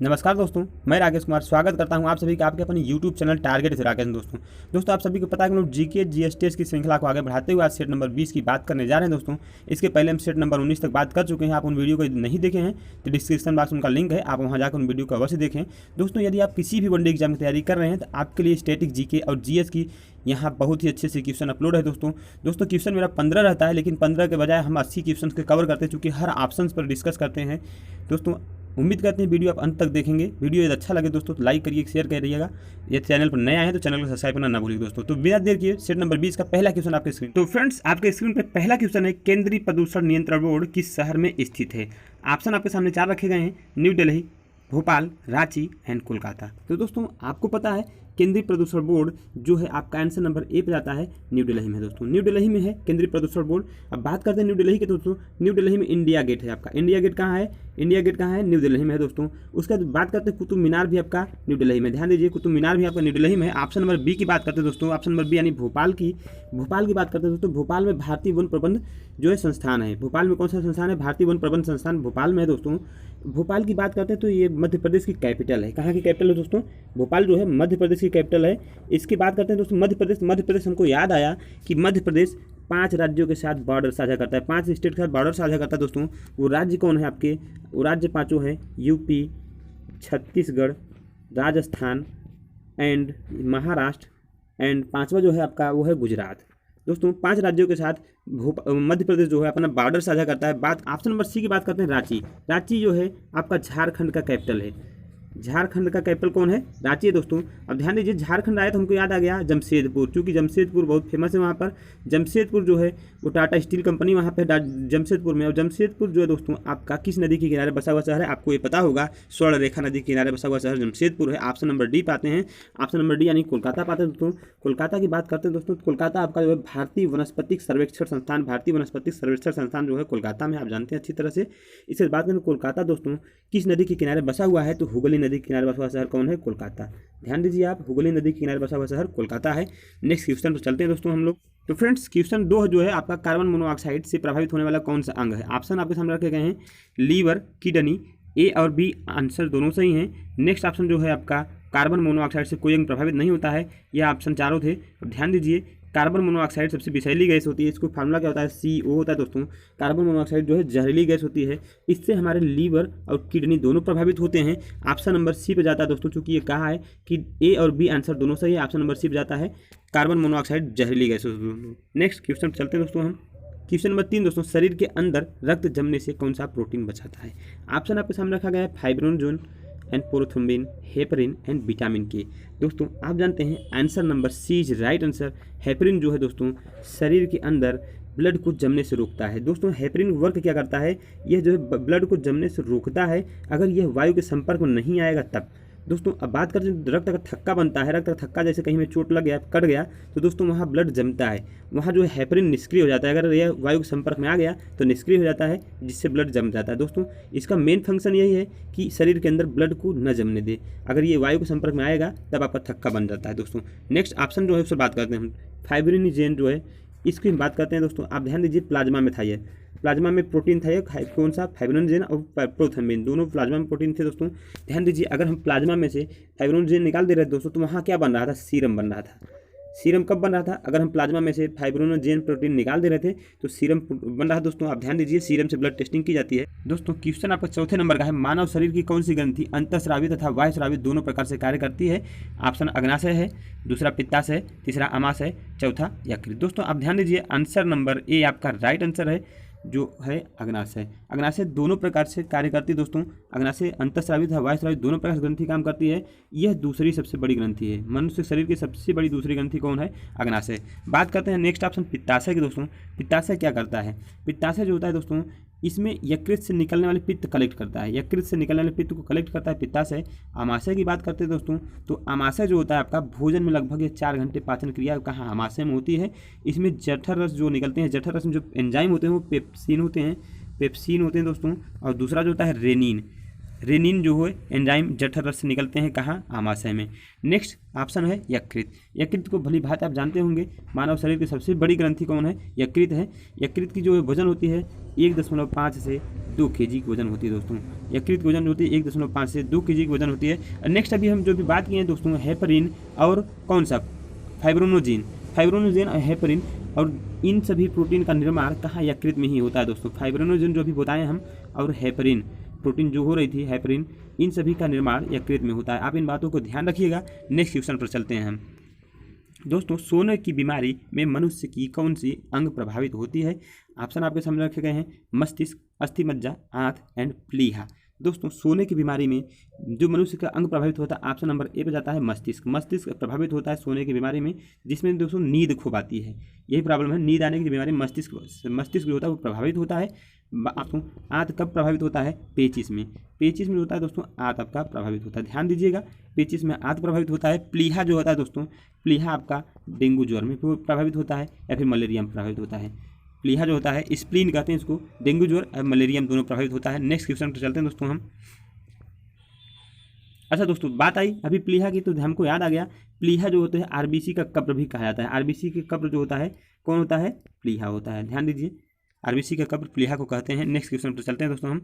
नमस्कार दोस्तों, मैं राकेश कुमार स्वागत करता हूं आप सभी का आपके अपने YouTube चैनल टारगेट से राकेश। दोस्तों आप सभी को पता है कि हम लोग जीके जीएसटीएस की श्रृंखला को आगे बढ़ाते हुए आज सेट नंबर 20 की बात करने जा रहे हैं। दोस्तों इसके पहले हम सेट नंबर 19 तक बात कर चुके हैं। आप उन वीडियो को नहीं देखे हैं तो डिस्क्रिप्शन बॉक्स उनका लिंक है, आप वहाँ जाकर उन वीडियो को अवश्य देखें। दोस्तों यदि आप किसी भी वनडे एग्जाम की तैयारी कर रहे हैं तो आपके लिए स्टैटिक जीके और जीएस की यहाँ बहुत ही अच्छे से क्वेश्चन अपलोड है। दोस्तों क्वेश्चन मेरा 15 रहता है, लेकिन 15 के बजाय हम 80 क्वेश्चन के कवर करते हैं, चूँकि हर ऑप्शन पर डिस्कस करते हैं। दोस्तों उम्मीद करते हैं वीडियो आप अंत तक देखेंगे। वीडियो यदि अच्छा लगे दोस्तों तो लाइक करिए, शेयर करिएगा। यदि चैनल पर नया है तो चैनल को सब्सक्राइब करना ना भूलिए दोस्तों। तो बिना देर किए सेट नंबर 20 का पहला क्वेश्चन आपके स्क्रीन। तो फ्रेंड्स आपके स्क्रीन पर पहला क्वेश्चन है, केंद्रीय प्रदूषण नियंत्रण बोर्ड किस शहर में स्थित है। ऑप्शन आपके सामने 4 रखे गए हैं, न्यू दिल्ली, भोपाल, रांची एंड कोलकाता। तो दोस्तों आपको पता है केंद्रीय प्रदूषण बोर्ड जो है आपका आंसर नंबर ए पे जाता है, न्यू दिल्ली में। दोस्तों न्यू दिल्ली में है केंद्रीय प्रदूषण बोर्ड। अब बात करते हैं न्यू दिल्ली के। दोस्तों न्यू दिल्ली में इंडिया गेट है आपका। इंडिया गेट कहाँ है? इंडिया गेट कहाँ है? न्यू दिल्ली में है दोस्तों। उसके बाद बात करते हैं कुतुब मीनार भी आपका न्यू दिल्ली में। ध्यान दीजिए कुतुब मीनार भी आपका न्यू दिल्ली में है। ऑप्शन नंबर बी की बात करते हैं दोस्तों, ऑप्शन नंबर बी यानी भोपाल की बात करते हैं दोस्तों। भोपाल में भारतीय वन प्रबंध जो है संस्थान है। भोपाल में कौन सा संस्थान है? भारतीय वन प्रबंध संस्थान भोपाल में है दोस्तों। भोपाल की बात करते हैं तो ये मध्य प्रदेश की कैपिटल है। कहाँ की कैपिटल है दोस्तों? भोपाल जो है मध्य प्रदेश की कैपिटल है। इसकी बात करते हैं दोस्तों मध्य प्रदेश हमको याद आया कि मध्य प्रदेश 5 राज्यों के साथ बॉर्डर साझा करता है, 5 स्टेट के साथ बॉर्डर साझा करता है दोस्तों। वो राज्य कौन है आपके? वो राज्य 5 हैं, UP, Chhattisgarh, Rajasthan and Maharashtra and 5वां जो है आपका वो है गुजरात। दोस्तों 5 राज्यों के साथ मध्य प्रदेश जो है अपना बॉर्डर साझा करता है। बात ऑप्शन नंबर सी की बात करते हैं, रांची। रांची जो है आपका झारखंड का कैपिटल है। झारखंड का कैपिटल कौन है? रांची है दोस्तों। अब ध्यान दीजिए झारखंड आया तो हमको याद आ गया जमशेदपुर, क्योंकि जमशेदपुर बहुत फेमस है वहाँ पर। जमशेदपुर जो है वो टाटा स्टील कंपनी वहाँ पे जमशेदपुर में। और जमशेदपुर जो है दोस्तों आपका किस नदी के किनारे बसा हुआ शहर है? आपको ये पता होगा, स्वर्ण रेखा नदी के किनारे बसा हुआ शहर जमशेदपुर है। ऑप्शन नंबर डी पाते हैं, ऑप्शन नंबर डी यानी कोलकाता पाते हैं दोस्तों। कोलकाता की बात करते हैं दोस्तों, कोलकाता आपका जो है भारतीय वनस्पतिक सर्वेक्षण संस्थान, भारतीय वनस्पतिक सर्वेक्षण संस्थान जो है कोलकाता में, आप जानते हैं अच्छी तरह से। इसके बात करें कोलकाता दोस्तों किस नदी के किनारे बसा हुआ है, तो हुगली नदी के किनारे बसा हुआ शहर कौन है? कोलकाता। ध्यान दीजिए आप, हुगली नदी के किनारे बसा हुआ शहर कोलकाता है। नेक्स्ट क्वेश्चन पर चलते हैं दोस्तों हम लोग। तो फ्रेंड्स क्वेश्चन 2 जो है आपका, कार्बन मोनोऑक्साइड से प्रभावित होने वाला कौन सा अंग है? ऑप्शन आपके सामने रखे गए हैं, लीवर, किडनी। ए और बी आंसर दोनों सही हैं। नेक्स्ट ऑप्शन जो है आपका, कार्बन मोनोऑक्साइड से कोई अंग प्रभावित नहीं होता है। यह ऑप्शन चारों थे। ध्यान दीजिए कार्बन मोनोऑक्साइड सबसे विषैली गैस होती है। इसको फार्मूला क्या होता है? CO होता है दोस्तों। कार्बन मोनोऑक्साइड जो है जहरीली गैस होती है। इससे हमारे लीवर और किडनी दोनों प्रभावित होते हैं। ऑप्शन नंबर सी पे जाता है दोस्तों, चूँकि ये कहा है कि ए और बी आंसर दोनों सही है। ऑप्शन नंबर सी पे जाता है कार्बन मोनोऑक्साइड जहरीली गैस। नेक्स्ट क्वेश्चन चलते हैं दोस्तों हम। क्वेश्चन नंबर 3 दोस्तों, शरीर के अंदर रक्त जमने से कौन सा प्रोटीन बचाता है? ऑप्शन आपके सामने रखा गया है, fibrinogen and prothrombin, heparin and vitamin K. दोस्तों आप जानते हैं answer number C is right answer. Heparin जो है दोस्तों शरीर के अंदर ब्लड को जमने से रोकता है। दोस्तों हेपरिन वर्क क्या करता है? यह जो है ब्लड को जमने से रोकता है, अगर यह वायु के संपर्क में नहीं आएगा तब। दोस्तों अब बात करते हैं रक्त का थक्का बनता है। रक्त का थक्का जैसे कहीं में चोट लग गया, कट गया, तो दोस्तों वहाँ ब्लड जमता है, वहाँ जो है हेपरिन निष्क्रिय हो जाता है। अगर यह वायु के संपर्क में आ गया तो निष्क्रिय हो जाता है, जिससे ब्लड जम जाता है। दोस्तों इसका मेन फंक्शन यही है कि शरीर के अंदर ब्लड को न जमने दे। अगर ये वायु के संपर्क में आएगा तब आपका थक्का बन जाता है। दोस्तों नेक्स्ट ऑप्शन जो है उससे बात करते हैं हम, फाइब्रिनोजेन जो है इसकी हम बात करते हैं दोस्तों। आप ध्यान दीजिए प्लाज्मा में था, ये प्लाज्मा में प्रोटीन था, ये कौन सा? फाइब्रिनोजेन और प्रोथ्रोम्बिन, दोनों प्लाज्मा में प्रोटीन थे दोस्तों। ध्यान दीजिए अगर हम प्लाज्मा में से फाइब्रिनोजेन निकाल दे रहे थे दोस्तों तो वहाँ क्या बन रहा था? सीरम बन रहा था। सीरम कब बन रहा था? अगर हम प्लाज्मा में से फाइब्रिनोजेन प्रोटीन निकाल दे रहे थे तो सीरम बन रहा था दोस्तों। आप ध्यान दीजिए सीरम से ब्लड टेस्टिंग की जाती है। दोस्तों क्वेश्चन आपका 4थे नंबर का है, मानव शरीर की कौन सी ग्रंथि अंतःस्रावी तथा बाह्यस्रावी दोनों प्रकार से कार्य करती है? ऑप्शन अग्नाशय है, दूसरा पित्ताशय, तीसरा आमाशय, चौथा यकृत। दोस्तों आप ध्यान दीजिए आंसर नंबर ए आपका राइट आंसर है, जो है अग्नाशय। अग्नाशय दोनों प्रकार से कार्य करती है दोस्तों। अग्नाशय अंतःस्रावी तथा बाह्यस्रावी दोनों प्रकार से ग्रंथि काम करती है। यह दूसरी सबसे बड़ी ग्रंथि है। मनुष्य शरीर की सबसे बड़ी दूसरी ग्रंथि कौन है? अग्नाशय। बात करते हैं नेक्स्ट ऑप्शन पित्ताशय की दोस्तों। पित्ताशय क्या करता है? पित्ताशय जो होता है दोस्तों इसमें यकृत से निकलने वाले पित्त कलेक्ट करता है। यकृत से निकलने वाले पित्त को कलेक्ट करता है पित्ताशय। आमाशय की बात करते हैं दोस्तों, तो आमाशय जो होता है आपका भोजन में लगभग 4 घंटे पाचन क्रिया कहाँ? आमाशय में होती है। इसमें जठर रस जो निकलते हैं, जठर रस में जो एंजाइम होते हैं वो पेप्सिन होते हैं दोस्तों। और दूसरा जो होता है रेनिन। रेनिन जो है एंजाइम जठर रस से निकलते हैं कहाँ, आमाशय में। नेक्स्ट ऑप्शन है यकृत। यकृत को भली भांति आप जानते होंगे, मानव शरीर की सबसे बड़ी ग्रंथि कौन है, यकृत है। यकृत की जो वजन होती है 1.5 से 2 kg की वजन होती है दोस्तों। यकृत की वजन होती है 1.5 से 2 kg की वजन होती है। नेक्स्ट अभी हम जो भी बात किए हैं दोस्तों, हेपरिन और कौन सा, फाइब्रोनोजिन। फाइब्रोनोजिन और हेपरिन और इन सभी प्रोटीन का निर्माण कहाँ, यकृत में ही होता है दोस्तों। फाइब्रोनोजिन जो भी बताएं हम और हेपरिन प्रोटीन जो हो रही थी हेपरिन, इन सभी का निर्माण यकृत में होता है। आप इन बातों को ध्यान रखिएगा। नेक्स्ट क्वेश्चन पर चलते हैं हम दोस्तों। सोने की बीमारी में मनुष्य की कौन सी अंग प्रभावित होती है। ऑप्शन आपके सामने रखे गए हैं, मस्तिष्क, अस्थिमज्जा, आंत एंड प्लीहा। दोस्तों सोने की बीमारी में जो मनुष्य का अंग प्रभावित होता है, ऑप्शन नंबर ए पे जाता है मस्तिष्क। मस्तिष्क प्रभावित होता है सोने की बीमारी में, जिसमें दोस्तों नींद खूब आती है। यही प्रॉब्लम है, नींद आने की बीमारी मस्तिष्क जो होता है वो प्रभावित होता है। आपको आंत कब प्रभावित होता है, पेचिश में। पेचिश में होता है दोस्तों आंत आपका प्रभावित होता है, ध्यान दीजिएगा। पेचिश में आंत प्रभावित होता है। प्लीहा जो होता है दोस्तों, प्लीहा आपका डेंगू ज्वर में प्रभावित होता है या फिर मलेरिया में प्रभावित होता है। प्लीहा जो होता है, स्प्लीन कहते हैं इसको, डेंगू ज्वर और मलेरिया दोनों प्रभावित होता है। नेक्स्ट क्वेश्चन पर चलते हैं दोस्तों हम। अच्छा दोस्तों बात आई अभी प्लीहा की, तो हमको याद आ गया, प्लीहा जो होता है आरबीसी का कब्र भी कहा जाता है। आरबीसी के कब्र जो होता है कौन होता है, प्लीहा होता है, ध्यान दीजिए। आरबीसी का कब्र प्लीहा को कहते हैं। नेक्स्ट क्वेश्चन पर चलते हैं दोस्तों हम।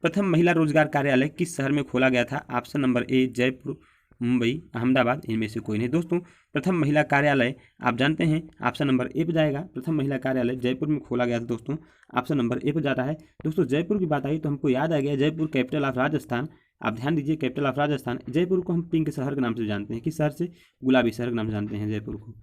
प्रथम महिला रोजगार कार्यालय किस शहर में खोला गया था। ऑप्शन नंबर ए जयपुर, मुंबई, अहमदाबाद, इनमें से कोई नहीं। दोस्तों प्रथम महिला कार्यालय आप जानते हैं, ऑप्शन नंबर ए पे जाएगा। प्रथम महिला कार्यालय जयपुर में खोला गया था दोस्तों, ऑप्शन नंबर ए पे जाता है। दोस्तों जयपुर की बात आई तो हमको याद आ गया, जयपुर कैपिटल ऑफ राजस्थान। आप ध्यान दीजिए, कैपिटल ऑफ राजस्थान। जयपुर को हम पिंक शहर के नाम से जानते हैं, किस शहर से, गुलाबी शहर के नाम से जानते हैं जयपुर को,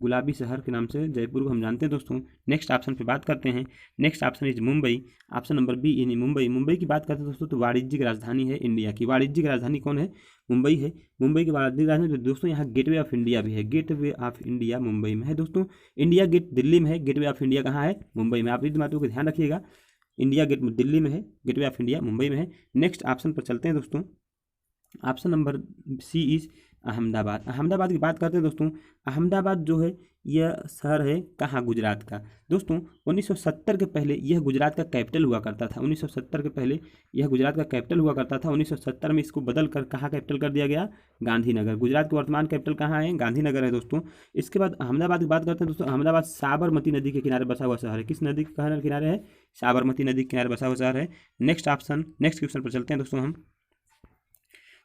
गुलाबी शहर के नाम से जयपुर को हम जानते हैं दोस्तों। नेक्स्ट ऑप्शन पे बात करते हैं। Next option is Mumbai, option number B यानी मुंबई। मुंबई की बात करते हैं दोस्तों तो वाणिज्यिक राजधानी है इंडिया की। वाणिज्यिक राजधानी कौन है, मुंबई है। मुंबई की वाणिज्यिक राजधानी दोस्तों, यहाँ गेटवे ऑफ इंडिया भी है। गेटवे ऑफ इंडिया मुंबई में है दोस्तों। इंडिया गेट दिल्ली में है, गेटवे ऑफ इंडिया कहाँ है, मुंबई में। आप इन बातों को ध्यान रखिएगा, इंडिया गेट दिल्ली में है, गेटवे ऑफ इंडिया मुंबई में है। नेक्स्ट ऑप्शन पर चलते हैं दोस्तों, option number C is Ahmedabad. Ahmedabad की बात करते हैं दोस्तों, अहमदाबाद जो है यह शहर है कहाँ, गुजरात का। दोस्तों 1970 के पहले यह गुजरात का कैपिटल हुआ करता था। 1970 के पहले यह गुजरात का कैपिटल हुआ करता था। 1970 में इसको बदल कर कहाँ कैपिटल कर दिया गया, गांधीनगर। गुजरात की वर्तमान कैपिटल कहाँ है, गांधीनगर है दोस्तों। इसके बाद अहमदाबाद की बात करते हैं दोस्तों, अहमदाबाद साबरमती नदी के किनारे बसा हुआ शहर है। किस नदी के किनारे है, साबरमती नदी के किनारे बसा हुआ शहर है। नेक्स्ट क्वेश्चन पर चलते हैं दोस्तों हम।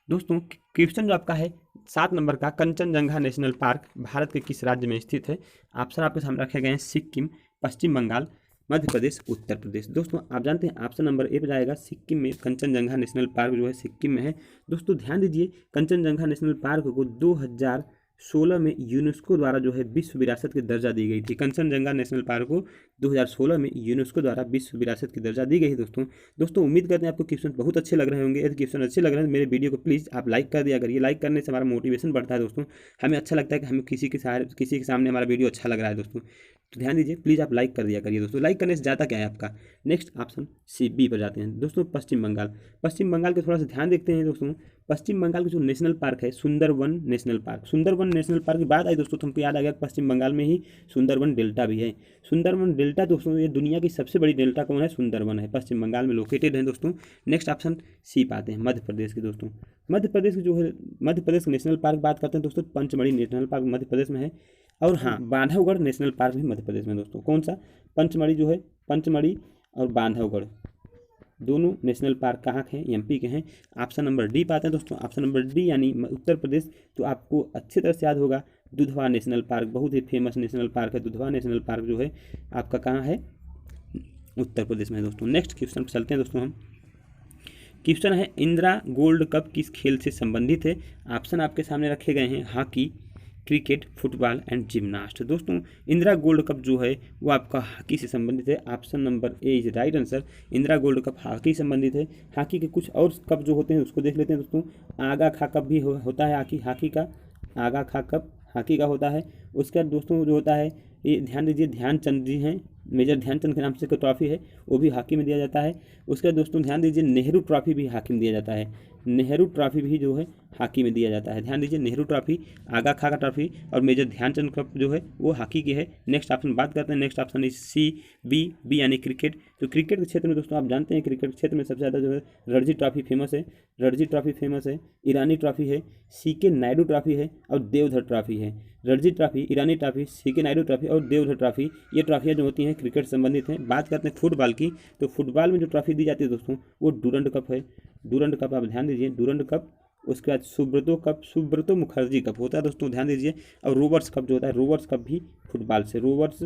दोस्तों क्वेश्चन जो आपका है 7 नंबर का, कंचनजंगा नेशनल पार्क भारत के किस राज्य में स्थित है। ऑप्शन आपके सामने रखे गए हैं, सिक्किम, पश्चिम बंगाल, मध्य प्रदेश, उत्तर प्रदेश। दोस्तों आप जानते हैं ऑप्शन नंबर ए पे जाएगा, सिक्किम में कंचनजंगा नेशनल पार्क जो है सिक्किम में है। दोस्तों ध्यान दीजिए, कंचनजंगा नेशनल पार्क को 2016 में यूनेस्को द्वारा जो है विश्व विरासत की दर्जा दी गई थी। कंचनजंगा नेशनल पार्क को 2016 में यूनेस्को द्वारा विश्व विरासत की दर्जा दी गई है दोस्तों उम्मीद करते हैं आपको क्वेश्चन बहुत अच्छे लग रहे होंगे। यदि क्वेश्चन अच्छे लग रहे हैं मेरे वीडियो को प्लीज़ आप लाइक कर दिया करिए। लाइक करने से हमारा मोटिवेशन बढ़ता है दोस्तों, हमें अच्छा लगता है कि हमें किसी के सामने हमारा वीडियो अच्छा लग रहा है दोस्तों। तो ध्यान दीजिए, प्लीज़ आप लाइक कर दिया करिए दोस्तों। लाइक करने से ज़्यादा क्या है आपका। नेक्स्ट ऑप्शन सी बी पर जाते हैं दोस्तों, पश्चिम बंगाल। पश्चिम बंगाल के थोड़ा सा ध्यान देखते हैं दोस्तों। पश्चिम बंगाल का जो नेशनल पार्क है Sundarban national park. Sundarban national park की बात आई दोस्तों तो हमको याद आ गया पश्चिम बंगाल में ही सुंदरवन डेल्टा भी है। सुंदरवन डेल्टा दोस्तों, ये दुनिया की सबसे बड़ी डेल्टा कौन है, सुंदरवन है, पश्चिम बंगाल में लोकेटेड है दोस्तों। नेक्स्ट ऑप्शन सी पाते हैं, मध्य प्रदेश की दोस्तों। मध्य प्रदेश की जो है, मध्य प्रदेश नेशनल पार्क बात करते हैं दोस्तों, पंचमढ़ी नेशनल पार्क मध्य प्रदेश में है। और हाँ, बांधवगढ़ नेशनल पार्क भी मध्य प्रदेश में दोस्तों। कौन सा, पंचमढ़ी जो है, पंचमढ़ी और बांधवगढ़ दोनों नेशनल पार्क कहाँ के हैं, एमपी के हैं। ऑप्शन नंबर डी पाते हैं दोस्तों, ऑप्शन नंबर डी यानी उत्तर प्रदेश। तो आपको अच्छी तरह से याद होगा, दुधवा नेशनल पार्क बहुत ही फेमस नेशनल पार्क है। दुधवा नेशनल पार्क जो है आपका कहाँ है, उत्तर प्रदेश में दोस्तों। नेक्स्ट क्वेश्चन पर चलते हैं दोस्तों हम। क्वेश्चन है, इंदिरा गोल्ड कप किस खेल से संबंधित है। ऑप्शन आपके सामने रखे गए हैं, hockey, cricket, football and gymnast. दोस्तों इंदिरा गोल्ड कप जो है वो आपका हॉकी से संबंधित है। Option number A is right answer, Indira gold cup hockey से संबंधित है। हॉकी के कुछ और कप जो होते हैं उसको देख लेते हैं दोस्तों। आगा खा कप भी होता है हॉकी का, आगा खा कप हॉकी का होता है। उसके बाद दोस्तों जो होता है, ये ध्यान दीजिए, ध्यानचंद जी हैं, मेजर ध्यानचंद के नाम से कोई ट्रॉफी है वो भी हॉकी में दिया जाता है। उसके बाद दोस्तों ध्यान दीजिए, नेहरू ट्रॉफी भी हॉकी में दिया जाता है। नेहरू ट्रॉफी भी जो है हॉकी में दिया जाता है। ध्यान दीजिए, नेहरू ट्रॉफी, आगा खागा ट्रॉफी और मेजर ध्यानचंद कप जो है वो हॉकी की है। नेक्स्ट ऑप्शन बात करते हैं, नेक्स्ट ऑप्शन इज बी यानी क्रिकेट। तो क्रिकेट के क्षेत्र में दोस्तों आप जानते हैं क्रिकेट के क्षेत्र में सबसे ज़्यादा जो है रणजी ट्रॉफी फेमस है, रणजी ट्रॉफी फेमस है, ईरानी ट्रॉफी है, सीके नायडू ट्रॉफी है और देवधर ट्रॉफी है। रणजी ट्रॉफी, ईरानी ट्रॉफी, सीके नायडू ट्रॉफी और देवधर ट्रॉफी, ये ट्रॉफियाँ जो होती हैं क्रिकेट से संबंधित हैं। बात करते हैं फुटबॉल की, तो फुटबॉल में जो ट्रॉफी दी जाती है दोस्तों वो डूरंड कप है। डूरंड कप आप ध्यान दीजिए, डूरंड कप। उसके बाद सुब्रतो कप, सुब्रतो मुखर्जी कप होता है दोस्तों, ध्यान दीजिए। और रोवर्स कप जो होता है, रोवर्स कप भी फुटबॉल से, रोवर्स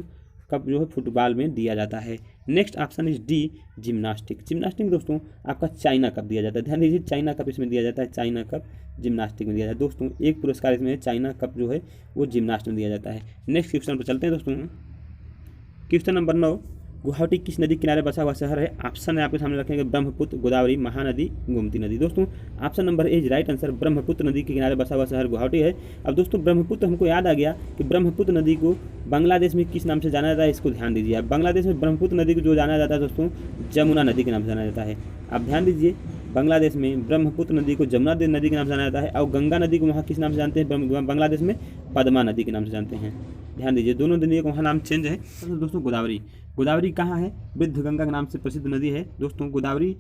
कप जो है फुटबॉल में दिया जाता है। Next option is D, gymnastic. Gymnastic दोस्तों आपका चाइना कप दिया जाता है। ध्यान दीजिए, चाइना कप इसमें दिया जाता है, चाइना कप जिम्नास्टिक में दिया जाता है दोस्तों। एक पुरस्कार इसमें चाइना कप जो है वो जिम्नास्ट में दिया जाता है। नेक्स्ट क्वेश्चन पर चलते हैं दोस्तों। क्वेश्चन नंबर 9, गुवाहाटी किस नदी किनारे बसा हुआ शहर है? ऑप्शन है आपके सामने रखेंगे, ब्रह्मपुत्र, गोदावरी, महानदी, गोमती नदी। दोस्तों option number A is right answer, Brahmaputra नदी के किनारे बसा हुआ शहर गुवाहाटी है। अब दोस्तों ब्रह्मपुत्र हमको याद आ गया कि ब्रह्मपुत्र नदी को बांग्लादेश में किस नाम से जाना जाता है, इसको ध्यान दीजिए। अब बांग्लादेश में ब्रह्मपुत्र नदी को जो जाना जाता है दोस्तों जमुना नदी के नाम से जाना जाता है। आप ध्यान दीजिए, बांग्लादेश में ब्रह्मपुत्र नदी को जमुना नदी के नाम से जाना जाता है और गंगा नदी को वहाँ किस नाम से जानते हैं बांग्लादेश में? पद्मा नदी के नाम से जानते हैं। ध्यान दीजिए, दोनों नदियों का वहाँ नाम चेंज है। तो दोस्तों गोदावरी, गोदावरी कहाँ है? वृद्ध गंगा के नाम से प्रसिद्ध नदी है दोस्तों। गोदावरी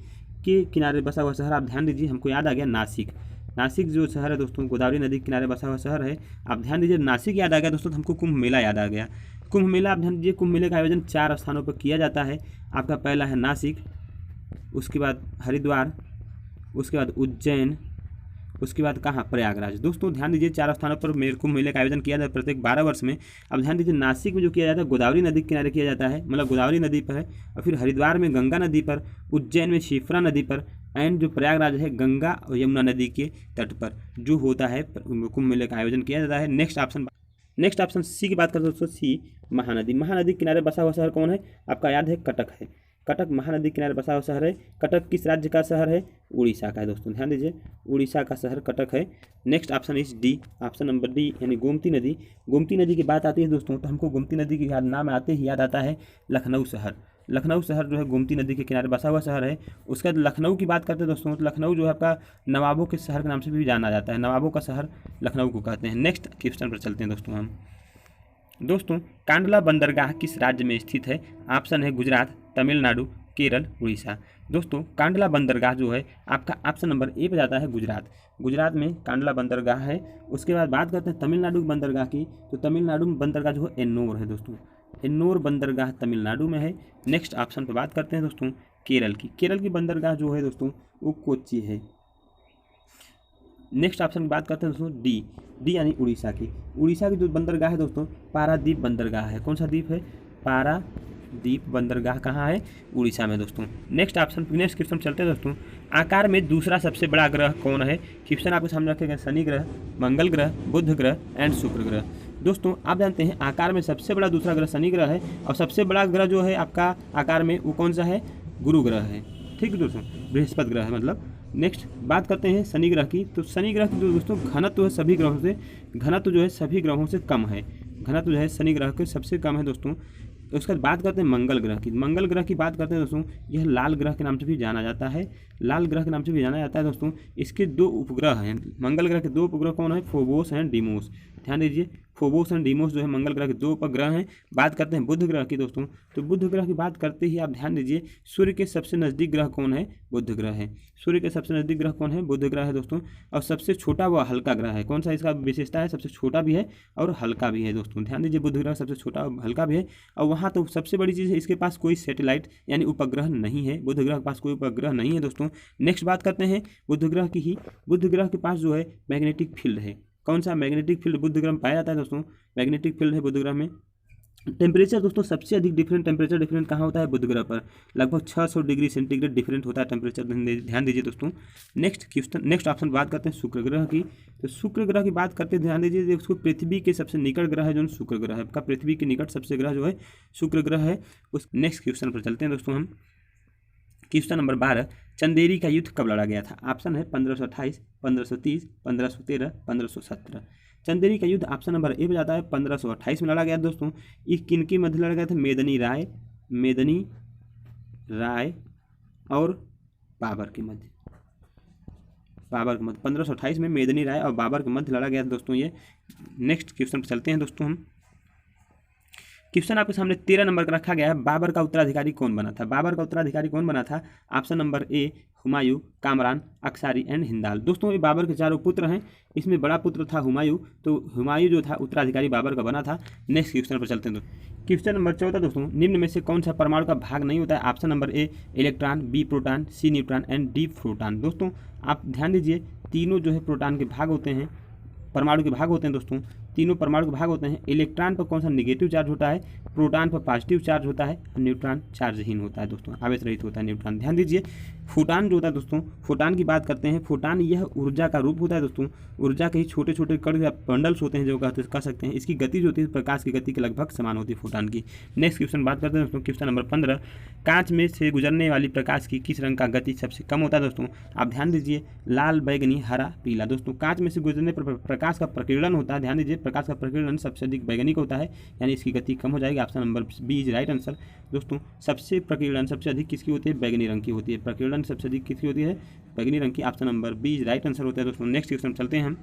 के किनारे बसा हुआ शहर, आप ध्यान दीजिए, हमको याद आ गया नासिक। नासिक जो शहर है दोस्तों गोदावरी नदी के किनारे बसा हुआ शहर है। आप ध्यान दीजिए, नासिक याद आ गया दोस्तों, हमको कुंभ मेला याद आ गया। कुंभ मेला, आप ध्यान दीजिए, कुंभ मेले का आयोजन 4 स्थानों पर किया जाता है। आपका पहला है नासिक, उसके बाद हरिद्वार, उसके बाद उज्जैन, उसके बाद कहाँ? प्रयागराज। दोस्तों ध्यान दीजिए, 4 स्थानों पर कुंभ मेले का आयोजन किया जाता है प्रत्येक 12 वर्ष में। अब ध्यान दीजिए, नासिक में जो किया जाता है गोदावरी नदी के किनारे किया जाता है, मतलब गोदावरी नदी पर है, और फिर हरिद्वार में गंगा नदी पर, उज्जैन में शिप्रा नदी पर, एंड जो प्रयागराज है गंगा और यमुना नदी के तट पर जो होता है कुंभ मेले का आयोजन किया जाता है। नेक्स्ट ऑप्शन सी की बात करते हैं दोस्तों, सी महानदी। महानदी किनारे बसा हुआ शहर कौन है? आपका याद है कटक है। कटक महानदी किनारे बसा हुआ शहर है। कटक किस राज्य का शहर है? उड़ीसा का है दोस्तों, ध्यान दीजिए, उड़ीसा का शहर कटक है। Next option is D, option number D यानी गोमती नदी। गोमती नदी की बात आती है दोस्तों तो हमको गोमती नदी के नाम आते ही याद आता है लखनऊ शहर। लखनऊ शहर जो है गोमती नदी के किनारे बसा हुआ शहर है। उसके बाद लखनऊ की बात करते हैं दोस्तों तो लखनऊ जो है आपका नवाबों के शहर के नाम से भी जाना जाता है, नवाबों का शहर लखनऊ को कहते हैं। नेक्स्ट क्वेश्चन पर चलते हैं दोस्तों हम। दोस्तों कांडला बंदरगाह किस राज्य में स्थित है? ऑप्शन है गुजरात, तमिलनाडु, केरल, उड़ीसा। दोस्तों कांडला बंदरगाह जो है आपका ऑप्शन नंबर ए पे जाता है गुजरात। गुजरात में कांडला बंदरगाह है। उसके बाद बात करते हैं तमिलनाडु बंदरगाह की, तो तमिलनाडु में बंदरगाह जो है एन्नोर है दोस्तों, एन्नोर बंदरगाह तमिलनाडु में है। नेक्स्ट ऑप्शन पर बात करते हैं दोस्तों केरल की, केरल की बंदरगाह जो है दोस्तों वो कोच्चि है। नेक्स्ट ऑप्शन की बात करते हैं दोस्तों डी यानी उड़ीसा की। उड़ीसा की जो बंदरगाह है दोस्तों पारादीप बंदरगाह है। कौन सा द्वीप है? पारादीप बंदरगाह कहाँ है? उड़ीसा में दोस्तों। नेक्स्ट क्वेश्चन चलते हैं दोस्तों। आकार में दूसरा सबसे बड़ा ग्रह कौन है? क्वेश्चन आपके सामने रखेंगे, शनि ग्रह, मंगल ग्रह, बुध ग्रह एंड शुक्र ग्रह। दोस्तों आप जानते हैं आकार में सबसे बड़ा दूसरा ग्रह शनि ग्रह है और सबसे बड़ा ग्रह जो है आपका आकार में वो कौन सा है? गुरु ग्रह है। ठीक है दोस्तों, बृहस्पति ग्रह है मतलब। नेक्स्ट बात करते हैं शनि ग्रह की, तो शनि ग्रह की जो दोस्तों घनत्व है सभी ग्रहों से, घनत्व जो है सभी ग्रहों से कम है, घनत्व जो है शनि ग्रह के सबसे कम है दोस्तों। तो उसके बाद बात करते हैं मंगल ग्रह की। मंगल ग्रह की बात करते हैं दोस्तों, यह लाल ग्रह के नाम से भी जाना जाता है, लाल ग्रह के नाम से भी जाना जाता है दोस्तों। इसके 2 उपग्रह हैं, मंगल ग्रह के 2 उपग्रह कौन है? Phobos and Deimos. ध्यान दीजिए, फोबोस एंड डीमोस जो है मंगल ग्रह के 2 उपग्रह हैं। बात करते हैं बुध ग्रह की दोस्तों, तो बुध ग्रह की बात करते ही आप ध्यान दीजिए सूर्य के सबसे नज़दीक ग्रह कौन है? बुध ग्रह है। सूर्य के सबसे नज़दीक ग्रह कौन है? बुध ग्रह है दोस्तों। और सबसे छोटा व हल्का ग्रह है। कौन सा इसका विशेषता है? सबसे छोटा भी है और हल्का भी है दोस्तों। ध्यान दीजिए, बुध ग्रह सबसे छोटा और हल्का भी है। और वहाँ तो सबसे बड़ी चीज़ है इसके पास कोई सैटेलाइट यानी उपग्रह नहीं है, बुध ग्रह के पास कोई उपग्रह नहीं है दोस्तों। नेक्स्ट बात करते हैं बुध ग्रह की ही। बुध ग्रह के पास जो है मैग्नेटिक फील्ड है। कौन सा मैग्नेटिक फील्ड बुध ग्रह में पाया जाता है दोस्तों? मैग्नेटिक फील्ड है बुध ग्रह में। टेम्परेचर दोस्तों सबसे अधिक टेम्परेचर डिफरेंट कहाँ होता है? बुध ग्रह पर लगभग 600 डिग्री सेंटीग्रेड डिफरेंट होता है टेम्परेचर, ध्यान दीजिए दोस्तों। नेक्स्ट ऑप्शन बात करते हैं शुक्र ग्रह की। तो शुक्र ग्रह की बात करते हैं, ध्यान दीजिए, उसको पृथ्वी के सबसे निकट ग्रह है जो शुक्र ग्रह है, आपका पृथ्वी के निकट सबसे ग्रह जो है शुक्र ग्रह है। उस नेक्स्ट क्वेश्चन पर चलते हैं दोस्तों हम। क्वेश्चन नंबर 12, चंदेरी का युद्ध कब लड़ा गया था? ऑप्शन है 1528, 1530, 1513, 1517। चंदेरी का युद्ध ऑप्शन नंबर ए पे जाता है 1528 में लड़ा गया दोस्तों। ये किनके मध्य लड़ा गया था? मेदनी राय और बाबर के मध्य। बाबर के मध्य। 1528 में मेदिनी राय और बाबर के मध्य लड़ा गया दोस्तों ये। नेक्स्ट क्वेश्चन पर चलते हैं दोस्तों हम। क्वेश्चन आपके सामने 13 नंबर का रखा गया है, बाबर का उत्तराधिकारी कौन बना था? बाबर का उत्तराधिकारी कौन बना था? Option number A Humayun, Kamran, अक्सारी एंड हिंदाल। दोस्तों ये बाबर के चारों पुत्र हैं, इसमें बड़ा पुत्र था हुमायूं, तो हुमायूं जो था उत्तराधिकारी बाबर का बना था। नेक्स्ट क्वेश्चन पर चलते हैं दोस्तों। क्वेश्चन नंबर 14 दोस्तों, निम्न में से कौन सा परमाणु का भाग नहीं होता है? Option number A electron, B proton, C neutron and D proton. दोस्तों आप ध्यान दीजिए, तीनों जो है प्रोटॉन के भाग होते हैं, परमाणु के भाग होते हैं दोस्तों, तीनों परमाणु के भाग होते हैं। इलेक्ट्रॉन पर कौन सा निगेटिव चार्ज होता है? प्रोटॉन पर पॉजिटिव चार्ज होता है, और न्यूट्रॉन चार्जहीन होता है दोस्तों, आवेश रहित होता है न्यूट्रॉन। ध्यान दीजिए, फोटॉन जो होता है दोस्तों, फोटॉन की बात करते हैं। फोटॉन यह ऊर्जा का रूप होता है दोस्तों, ऊर्जा के ही छोटे छोटे कण या बंडल्स होते हैं जो कह सकते हैं। इसकी गति जो होती है प्रकाश की गति के लगभग समान होती है फोटॉन की। नेक्स्ट क्वेश्चन बात करते हैं दोस्तों, क्वेश्चन नंबर 15, कांच में से गुजरने वाली प्रकाश की किस रंग का गति सबसे कम होता है? दोस्तों आप ध्यान दीजिए, लाल, बैगनी, हरा, पीला। दोस्तों कांच में से गुजरने पर प्रकाश का प्रकीर्णन होता है, ध्यान दीजिए, प्रकाश का प्रकीर्णन सबसे अधिक बैगनी का होता है, यानी इसकी गति कम हो जाएगी। Option number B is right answer. दोस्तों सबसे प्रकीर्णन सबसे अधिक किसकी होती है? बैगनी रंग की होती है। प्रकीर्णन सबसे अधिक किसकी होती है? बैगनी रंग की। Option number B is right answer होता है दोस्तों। नेक्स्ट क्वेश्चन चलते हैं हम।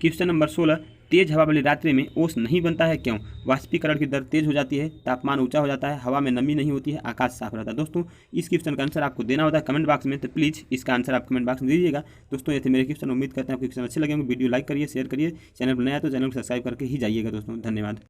क्वेश्चन नंबर 16, तेज हवा वाली रात्रि में ओस नहीं बनता है, क्यों? वाष्पीकरण की दर तेज हो जाती है, तापमान ऊंचा हो जाता है, हवा में नमी नहीं होती है, आकाश साफ रहता है। दोस्तों इस क्वेश्चन का आंसर आपको देना होता है कमेंट बॉक्स में, तो प्लीज़ इसका आंसर आप कमेंट बॉक्स में दीजिएगा। दोस्तों ये थे मेरे क्वेश्चन, उम्मीद करते हैं आपको क्वेश्चन अच्छे लगेंगे। वीडियो लाइक करिए, शेयर करिए, चैनल पर नया तो चैनल को सब्सक्राइब करके ही जाइएगा दोस्तों। धन्यवाद।